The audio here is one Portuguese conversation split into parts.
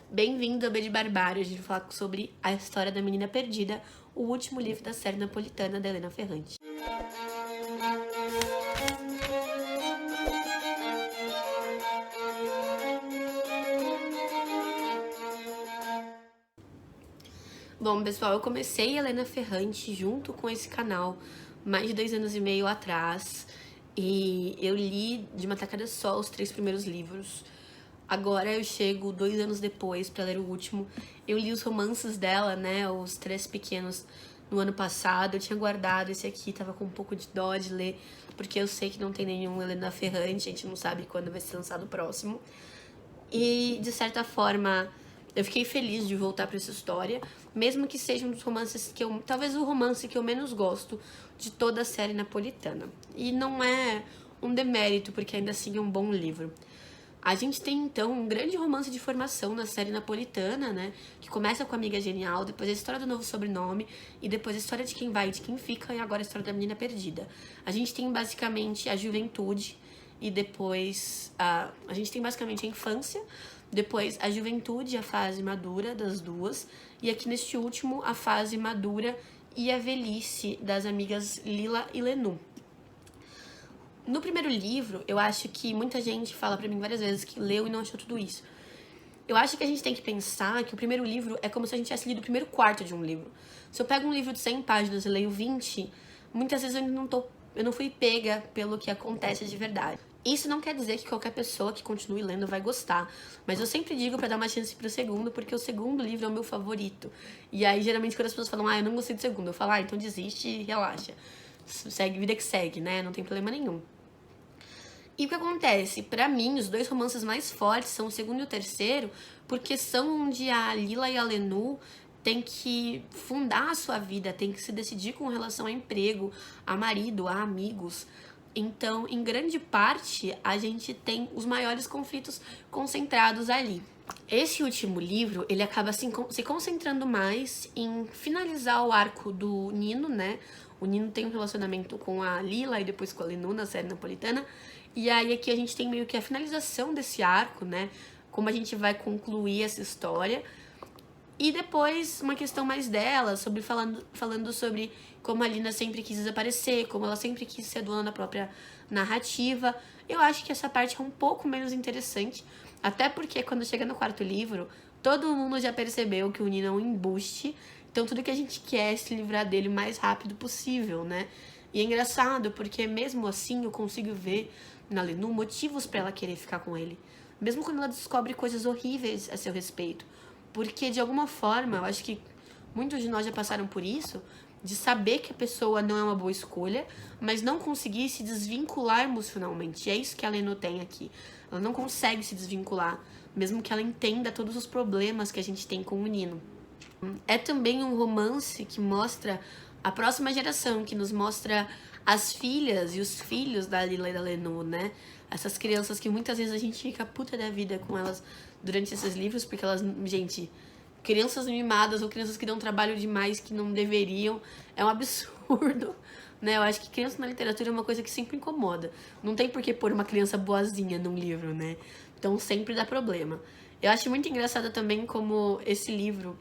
Bem-vindo ao B de Barbário. A gente vai falar sobre A História da Menina Perdida, o último livro da série napolitana da Helena Ferrante. Bom, pessoal, eu comecei Helena Ferrante junto com esse canal mais de 2 anos e meio atrás, e eu li de uma tacada só os 3 primeiros livros. Agora eu chego 2 anos depois pra ler o último. Eu li os romances dela, né, os 3 pequenos, no ano passado. Eu tinha guardado esse aqui, tava com um pouco de dó de ler, porque eu sei que não tem nenhum Helena Ferrante, a gente não sabe quando vai ser lançado o próximo. E, de certa forma, eu fiquei feliz de voltar pra essa história, mesmo que seja um dos romances que eu... talvez o romance que eu menos gosto de toda a série napolitana. E não é um demérito, porque ainda assim é um bom livro. A gente tem, então, um grande romance de formação na série napolitana, né? Que começa com a Amiga Genial, depois a história do novo sobrenome, e depois a história de quem vai e de quem fica, e agora a história da menina perdida. A gente tem, basicamente, a juventude, e depois... a gente tem, basicamente, a infância, depois a juventude, a fase madura das duas, e aqui neste último, a fase madura e a velhice das amigas Lila e Lenu. No primeiro livro, eu acho que muita gente fala pra mim várias vezes que leu e não achou tudo isso. Eu acho que a gente tem que pensar que o primeiro livro é como se a gente tivesse lido o primeiro quarto de um livro. Se eu pego um livro de 100 páginas e leio 20, muitas vezes eu não fui pega pelo que acontece de verdade. Isso não quer dizer que qualquer pessoa que continue lendo vai gostar, mas eu sempre digo pra dar uma chance pro segundo, porque o segundo livro é o meu favorito. E aí, geralmente, quando as pessoas falam, eu não gostei do segundo, eu falo, então desiste e relaxa. Segue, vida que segue, né? Não tem problema nenhum. E o que acontece? Pra mim, os 2 romances mais fortes são o segundo e o terceiro, porque são onde a Lila e a Lenu têm que fundar a sua vida, têm que se decidir com relação a emprego, a marido, a amigos. Então, em grande parte, a gente tem os maiores conflitos concentrados ali. Esse último livro, ele acaba se concentrando mais em finalizar o arco do Nino, né? O Nino tem um relacionamento com a Lila e depois com a Lenu na série napolitana. E aí aqui a gente tem meio que a finalização desse arco, né? Como a gente vai concluir essa história. E depois uma questão mais dela, falando sobre como a Lina sempre quis desaparecer, como ela sempre quis ser dona da própria narrativa. Eu acho que essa parte é um pouco menos interessante, até porque quando chega no 4º livro, todo mundo já percebeu que o Nino é um embuste, então tudo que a gente quer é se livrar dele o mais rápido possível, né? E é engraçado, porque mesmo assim eu consigo ver na Lenu motivos pra ela querer ficar com ele, mesmo quando ela descobre coisas horríveis a seu respeito. Porque, de alguma forma, eu acho que muitos de nós já passaram por isso, de saber que a pessoa não é uma boa escolha, mas não conseguir se desvincular emocionalmente. E é isso que a Lenu tem aqui. Ela não consegue se desvincular, mesmo que ela entenda todos os problemas que a gente tem com o Nino. É também um romance que mostra a próxima geração, que nos mostra as filhas e os filhos da Lila e da Lenu, né? Essas crianças que muitas vezes a gente fica puta da vida com elas durante esses livros, porque elas, gente, crianças mimadas ou crianças que dão trabalho demais que não deveriam, é um absurdo, né? Eu acho que criança na literatura é uma coisa que sempre incomoda. Não tem por que pôr uma criança boazinha num livro, né? Então sempre dá problema. Eu acho muito engraçado também como esse livro...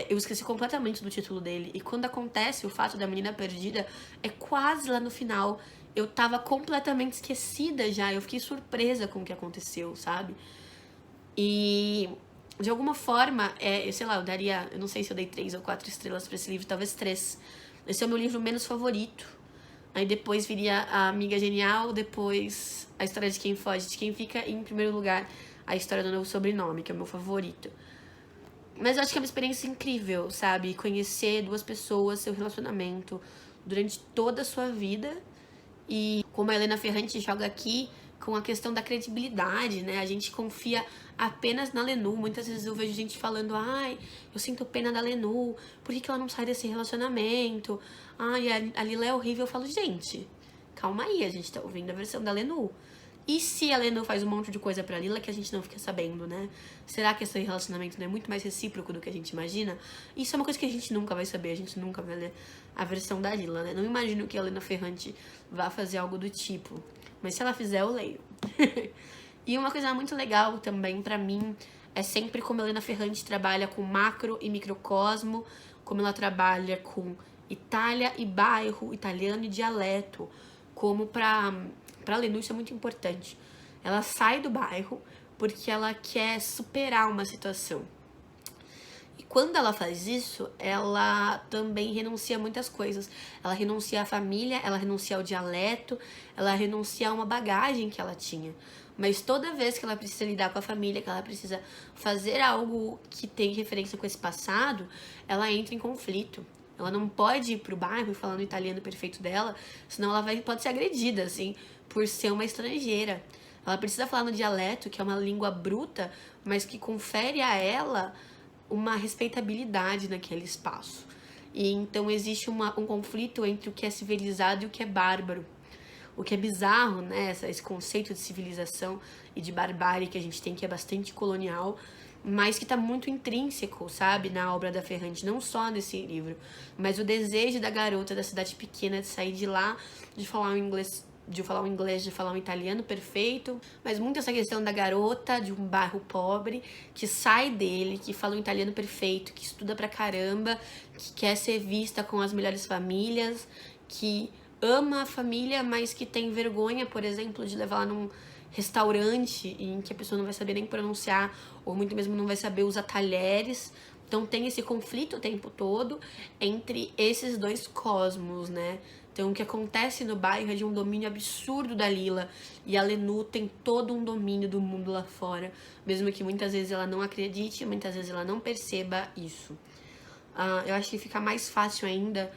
eu esqueci completamente do título dele. E quando acontece o fato da menina perdida, é quase lá no final. Eu tava completamente esquecida já. Eu fiquei surpresa com o que aconteceu, sabe? E, de alguma forma, sei lá, eu não sei se eu dei 3 ou 4 estrelas pra esse livro, talvez 3. Esse é o meu livro menos favorito. Aí depois viria a Amiga Genial, depois a história de quem foge, de quem fica, e em primeiro lugar a história do novo sobrenome, que é o meu favorito. Mas eu acho que é uma experiência incrível, sabe? Conhecer 2 pessoas, seu relacionamento durante toda a sua vida. E como a Helena Ferrante joga aqui com a questão da credibilidade, né? A gente confia apenas na Lenu. Muitas vezes eu vejo gente falando, eu sinto pena da Lenu, por que ela não sai desse relacionamento? A Lila é horrível. Eu falo, gente, calma aí, a gente tá ouvindo a versão da Lenu. E se a Lenu faz um monte de coisa pra Lila que a gente não fica sabendo, né? Será que esse relacionamento não é muito mais recíproco do que a gente imagina? Isso é uma coisa que a gente nunca vai saber, a gente nunca vai ler a versão da Lila, né? Não imagino que a Helena Ferrante vá fazer algo do tipo. Mas se ela fizer, eu leio. E uma coisa muito legal também pra mim é sempre como a Helena Ferrante trabalha com macro e microcosmo, como ela trabalha com Itália e bairro, italiano e dialeto, como para Lenú isso é muito importante. Ela sai do bairro porque ela quer superar uma situação. E quando ela faz isso, ela também renuncia a muitas coisas. Ela renuncia à família, ela renuncia ao dialeto, ela renuncia a uma bagagem que ela tinha. Mas toda vez que ela precisa lidar com a família, que ela precisa fazer algo que tem referência com esse passado, ela entra em conflito. Ela não pode ir pro bairro falando o italiano perfeito dela, senão ela pode ser agredida, assim, por ser uma estrangeira. Ela precisa falar no dialeto, que é uma língua bruta, mas que confere a ela uma respeitabilidade naquele espaço. E então existe um conflito entre o que é civilizado e o que é bárbaro. O que é bizarro, né? Esse conceito de civilização e de barbárie que a gente tem, que é bastante colonial, mas que tá muito intrínseco, sabe, na obra da Ferrante, não só nesse livro, mas o desejo da garota da cidade pequena de sair de lá, de falar um inglês, de falar um italiano perfeito, mas muito essa questão da garota de um bairro pobre, que sai dele, que fala um italiano perfeito, que estuda pra caramba, que quer ser vista com as melhores famílias, que ama a família, mas que tem vergonha, por exemplo, de levar lá num restaurante em que a pessoa não vai saber nem pronunciar, ou muito mesmo não vai saber usar talheres. Então tem esse conflito o tempo todo entre esses dois cosmos, né? Então o que acontece no bairro é de um domínio absurdo da Lila, e a Lenú tem todo um domínio do mundo lá fora, mesmo que muitas vezes ela não acredite, muitas vezes ela não perceba isso. Eu acho que fica mais fácil ainda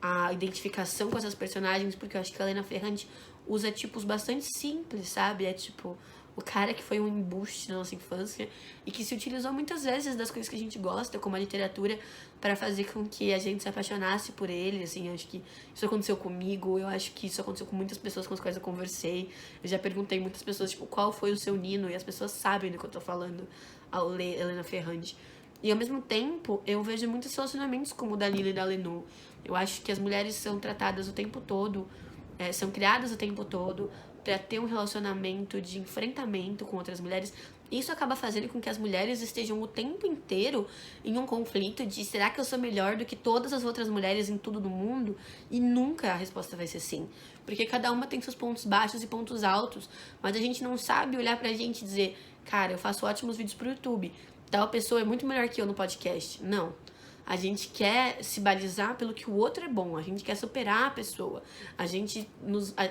a identificação com essas personagens, porque eu acho que a Helena Ferrante usa tipos bastante simples, sabe? É tipo o cara que foi um embuste na nossa infância e que se utilizou muitas vezes das coisas que a gente gosta, como a literatura, para fazer com que a gente se apaixonasse por ele, assim. Eu acho que isso aconteceu comigo, eu acho que isso aconteceu com muitas pessoas com as quais eu conversei. Eu já perguntei a muitas pessoas, tipo, qual foi o seu Nino? E as pessoas sabem do que eu tô falando ao ler Helena Ferrante. E ao mesmo tempo, eu vejo muitos relacionamentos como o da Lila e da Lenú. Eu acho que as mulheres são tratadas o tempo todo, são criadas o tempo todo para ter um relacionamento de enfrentamento com outras mulheres. Isso acaba fazendo com que as mulheres estejam o tempo inteiro em um conflito de será que eu sou melhor do que todas as outras mulheres em tudo no mundo? E nunca a resposta vai ser sim. Porque cada uma tem seus pontos baixos e pontos altos, mas a gente não sabe olhar pra gente e dizer, cara, eu faço ótimos vídeos pro YouTube, tal pessoa é muito melhor que eu no podcast. Não. A gente quer se balizar pelo que o outro é bom, a gente quer superar a pessoa,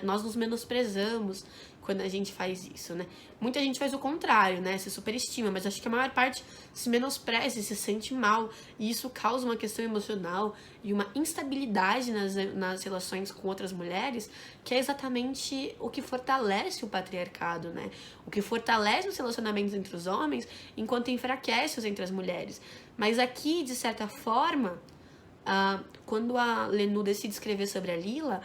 nós nos menosprezamos quando a gente faz isso, né? Muita gente faz o contrário, né? Se superestima, mas acho que a maior parte se menospreza e se sente mal, e isso causa uma questão emocional e uma instabilidade nas relações com outras mulheres, que é exatamente o que fortalece o patriarcado, né? O que fortalece os relacionamentos entre os homens, enquanto enfraquece os entre as mulheres. Mas aqui, de certa forma, quando a Lenú decide escrever sobre a Lila,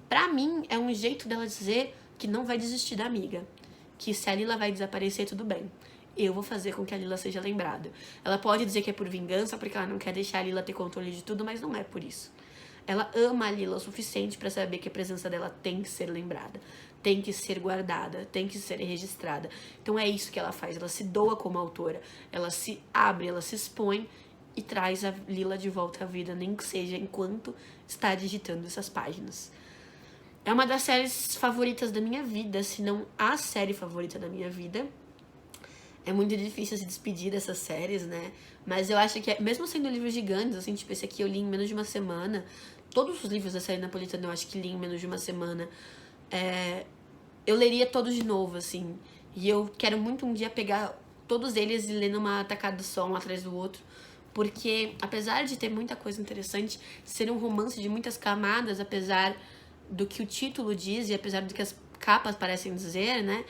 pra mim é um jeito dela dizer que não vai desistir da amiga. Que se a Lila vai desaparecer, tudo bem. Eu vou fazer com que a Lila seja lembrada. Ela pode dizer que é por vingança, porque ela não quer deixar a Lila ter controle de tudo, mas não é por isso. Ela ama a Lila o suficiente pra saber que a presença dela tem que ser lembrada, tem que ser guardada, tem que ser registrada. Então é isso que ela faz, ela se doa como autora, ela se abre, ela se expõe e traz a Lila de volta à vida, nem que seja enquanto está digitando essas páginas. É uma das séries favoritas da minha vida, se não a série favorita da minha vida. É muito difícil se despedir dessas séries, né? Mas eu acho que, mesmo sendo livros gigantes, assim, tipo, esse aqui eu li em menos de uma semana. Todos os livros da série napolitana eu acho que li em menos de uma semana. Eu leria todos de novo, assim. E eu quero muito um dia pegar todos eles e ler numa tacada só, um atrás do outro. Porque, apesar de ter muita coisa interessante, ser um romance de muitas camadas, apesar do que o título diz e apesar do que as capas parecem dizer, né?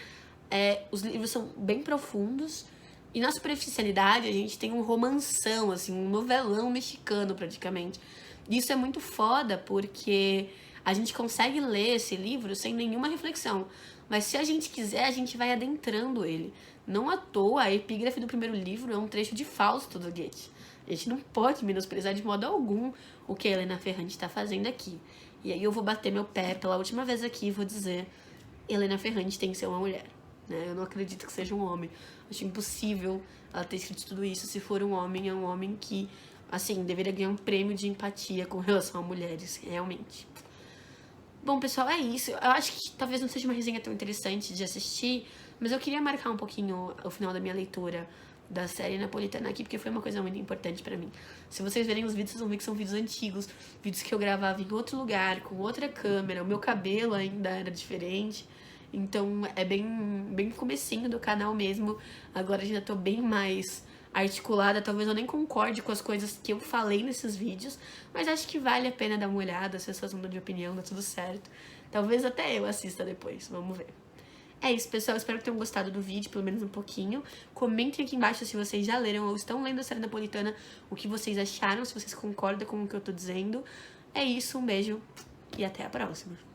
Os livros são bem profundos. E na superficialidade a gente tem um romanção, assim, um novelão mexicano praticamente. E isso é muito foda porque a gente consegue ler esse livro sem nenhuma reflexão. Mas se a gente quiser, a gente vai adentrando ele. Não à toa, a epígrafe do primeiro livro é um trecho de Fausto do Goethe. A gente não pode menosprezar de modo algum o que a Helena Ferrante está fazendo aqui. E aí eu vou bater meu pé pela última vez aqui e vou dizer: Helena Ferrante tem que ser uma mulher. né? Eu não acredito que seja um homem. Acho impossível ela ter escrito tudo isso. Se for um homem, é um homem que, assim, deveria ganhar um prêmio de empatia com relação a mulheres, realmente. Bom, pessoal, é isso. Eu acho que talvez não seja uma resenha tão interessante de assistir, mas eu queria marcar um pouquinho o final da minha leitura da série napolitana aqui, porque foi uma coisa muito importante pra mim. Se vocês verem os vídeos, vocês vão ver que são vídeos antigos, vídeos que eu gravava em outro lugar, com outra câmera, o meu cabelo ainda era diferente. Então é bem comecinho do canal mesmo. Agora já tô bem mais articulada, talvez eu nem concorde com as coisas que eu falei nesses vídeos, mas acho que vale a pena dar uma olhada, se vocês mudam de opinião, dá tudo certo. Talvez até eu assista depois, vamos ver. É isso, pessoal, espero que tenham gostado do vídeo, pelo menos um pouquinho. Comentem aqui embaixo se vocês já leram ou estão lendo a série napolitana, o que vocês acharam, se vocês concordam com o que eu tô dizendo. É isso, um beijo e até a próxima.